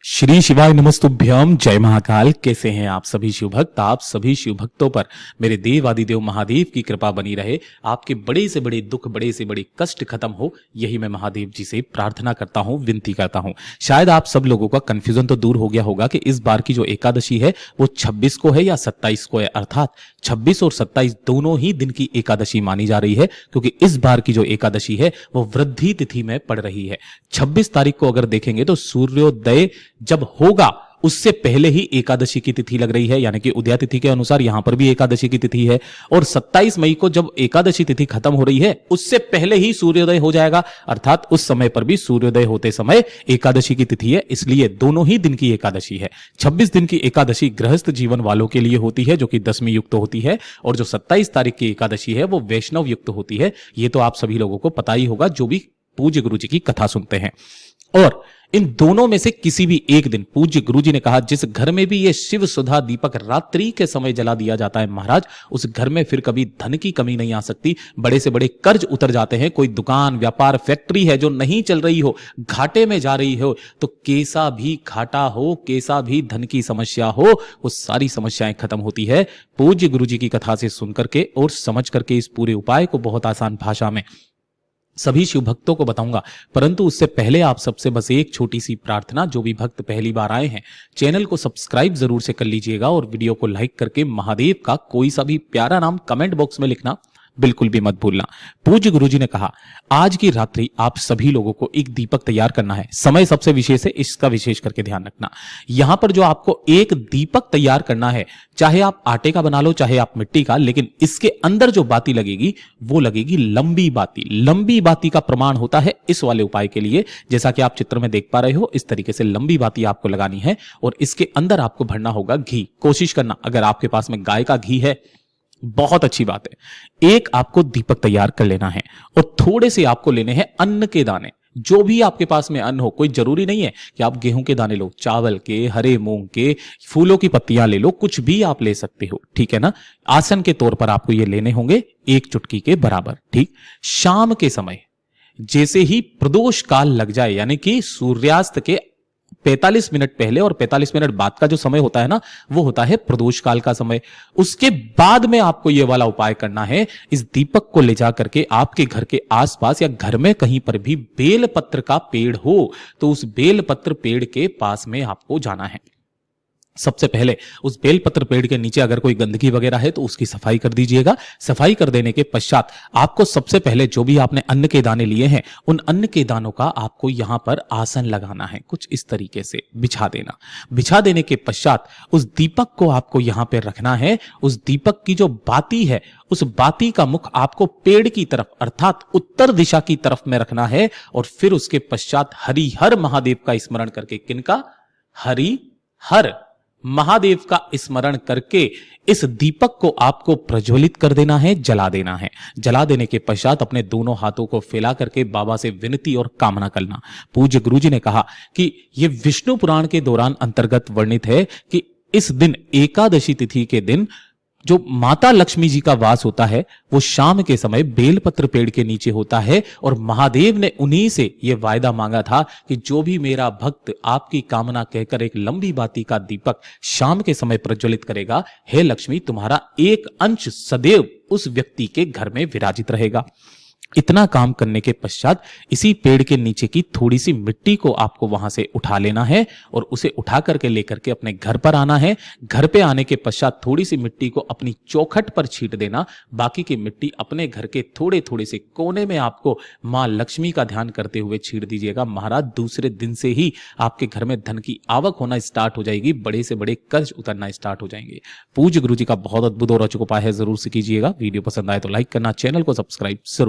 श्री शिवाय नमस्तुभ्यम। जय महाकाल। कैसे हैं आप सभी शिव भक्त। आप सभी शिव भक्तों पर मेरे देव आदिदेव महादेव की कृपा बनी रहे। आपके बड़े से बड़े दुख, बड़े से बड़े कष्ट खत्म हो, यही मैं महादेव जी से प्रार्थना करता हूं, विनती करता हूं। शायद आप सब लोगों का कंफ्यूजन तो दूर हो गया होगा कि इस बार की जो एकादशी है वो 26 को है या 27 को है। अर्थात 26 और 27 दोनों ही दिन की एकादशी मानी जा रही है, क्योंकि इस बार की जो एकादशी है वो वृद्धि तिथि में पड़ रही है। 26 तारीख को अगर देखेंगे तो सूर्योदय जब होगा उससे पहले ही एकादशी की तिथि लग रही है, यानी कि उदया तिथि के अनुसार यहां पर भी एकादशी की तिथि है। और 27 मई को जब एकादशी तिथि खत्म हो रही है उससे पहले ही सूर्योदय हो जाएगा, अर्थात उस समय पर भी सूर्योदय होते समय एकादशी की तिथि है। इसलिए दोनों ही दिन की एकादशी है। 26 दिन की एकादशी गृहस्थ जीवन वालों के लिए होती है, जो कि दशमी युक्त होती है, और जो 27 तारीख की एकादशी है वो वैष्णव युक्त होती है। ये तो आप सभी लोगों को पता ही होगा जो भी पूज्य गुरु जी की कथा सुनते हैं। और इन दोनों में से किसी भी एक दिन पूज्य गुरुजी ने कहा, जिस घर में भी ये शिव सुधा दीपक रात्रि के समय जला दिया जाता है महाराज, उस घर में फिर कभी धन की कमी नहीं आ सकती। बड़े से बड़े कर्ज उतर जाते हैं। कोई दुकान, व्यापार, फैक्ट्री है जो नहीं चल रही हो, घाटे में जा रही हो, तो कैसा भी घाटा हो, कैसा भी धन की समस्या हो, वो सारी समस्याएं खत्म होती है पूज्य गुरुजी की कथा से सुनकर के और समझ करके। इस पूरे उपाय को बहुत आसान भाषा में सभी शिव भक्तों को बताऊंगा, परंतु उससे पहले आप सबसे बस एक छोटी सी प्रार्थना। जो भी भक्त पहली बार आए हैं, चैनल को सब्सक्राइब जरूर से कर लीजिएगा और वीडियो को लाइक करके महादेव का कोई सा भी प्यारा नाम कमेंट बॉक्स में लिखना बिल्कुल भी मत भूलना। पूज्य गुरुजी ने कहा, आज की रात्रि आप सभी लोगों को एक दीपक तैयार करना है। समय सबसे विशेष है, इसका विशेष करके ध्यान रखना। यहां पर जो आपको एक दीपक तैयार करना है, चाहे आप आटे का बना लो, चाहे आप मिट्टी का, लेकिन इसके अंदर जो बाती लगेगी वो लगेगी लंबी बाती। लंबी बाती का प्रमाण होता है इस वाले उपाय के लिए, जैसा कि आप चित्र में देख पा रहे हो। इस तरीके से लंबी बाती आपको लगानी है और इसके अंदर आपको भरना होगा घी। कोशिश करना, अगर आपके पास में गाय का घी है बहुत अच्छी बात है। एक आपको दीपक तैयार कर लेना है और थोड़े से आपको लेने हैं अन्न के दाने। जो भी आपके पास में अन्न हो, कोई जरूरी नहीं है कि आप गेहूं के दाने लो, चावल के, हरे मूंग के, फूलों की पत्तियां ले लो, कुछ भी आप ले सकते हो, ठीक है ना। आसन के तौर पर आपको ये लेने होंगे एक चुटकी के बराबर, ठीक। शाम के समय जैसे ही प्रदोष काल लग जाए, यानी कि सूर्यास्त के 45 मिनट पहले और 45 मिनट बाद का जो समय होता है ना, वो होता है प्रदोष काल का समय। उसके बाद में आपको ये वाला उपाय करना है। इस दीपक को ले जा करके आपके घर के आसपास या घर में कहीं पर भी बेलपत्र का पेड़ हो तो उस बेलपत्र पेड़ के पास में आपको जाना है। सबसे पहले उस बेलपत्र पेड़ के नीचे अगर कोई गंदगी वगैरह है तो उसकी सफाई कर दीजिएगा। सफाई कर देने के पश्चात आपको सबसे पहले जो भी आपने अन्न के दाने लिए हैं, उन अन्न के दानों का आपको यहां पर आसन लगाना है। कुछ इस तरीके से बिछा देना। बिछा देने के पश्चात उस दीपक को आपको यहां पर रखना है। उस दीपक की जो बाती है, उस बाती का मुख आपको पेड़ की तरफ अर्थात उत्तर दिशा की तरफ में रखना है। और फिर उसके पश्चात हरिहर महादेव का स्मरण करके, किनका? हरिहर महादेव का स्मरण करके इस दीपक को आपको प्रज्वलित कर देना है, जला देना है। जला देने के पश्चात अपने दोनों हाथों को फैला करके बाबा से विनती और कामना करना। पूज्य गुरुजी ने कहा कि यह विष्णु पुराण के दौरान अंतर्गत वर्णित है कि इस दिन एकादशी तिथि के दिन जो माता लक्ष्मी जी का वास होता है वो शाम के समय बेलपत्र पेड़ के नीचे होता है। और महादेव ने उन्हीं से यह वायदा मांगा था कि जो भी मेरा भक्त आपकी कामना कहकर एक लंबी बाती का दीपक शाम के समय प्रज्वलित करेगा, हे लक्ष्मी, तुम्हारा एक अंश सदैव उस व्यक्ति के घर में विराजित रहेगा। इतना काम करने के पश्चात इसी पेड़ के नीचे की थोड़ी सी मिट्टी को आपको वहां से उठा लेना है और उसे उठा करके लेकर के अपने घर पर आना है। घर पे आने के पश्चात थोड़ी सी मिट्टी को अपनी चौखट पर छींट देना। बाकी की मिट्टी अपने घर के थोड़े थोड़े से कोने में आपको मां लक्ष्मी का ध्यान करते हुए छींट दीजिएगा। महाराज, दूसरे दिन से ही आपके घर में धन की आवक होना स्टार्ट हो जाएगी, बड़े से बड़े कर्ज उतरना स्टार्ट हो जाएंगे। पूज्य गुरु जी का बहुत अद्भुत और रोचक उपाय है, जरूर से कीजिएगा। वीडियो पसंद आए तो लाइक करना, चैनल को सब्सक्राइब जरूर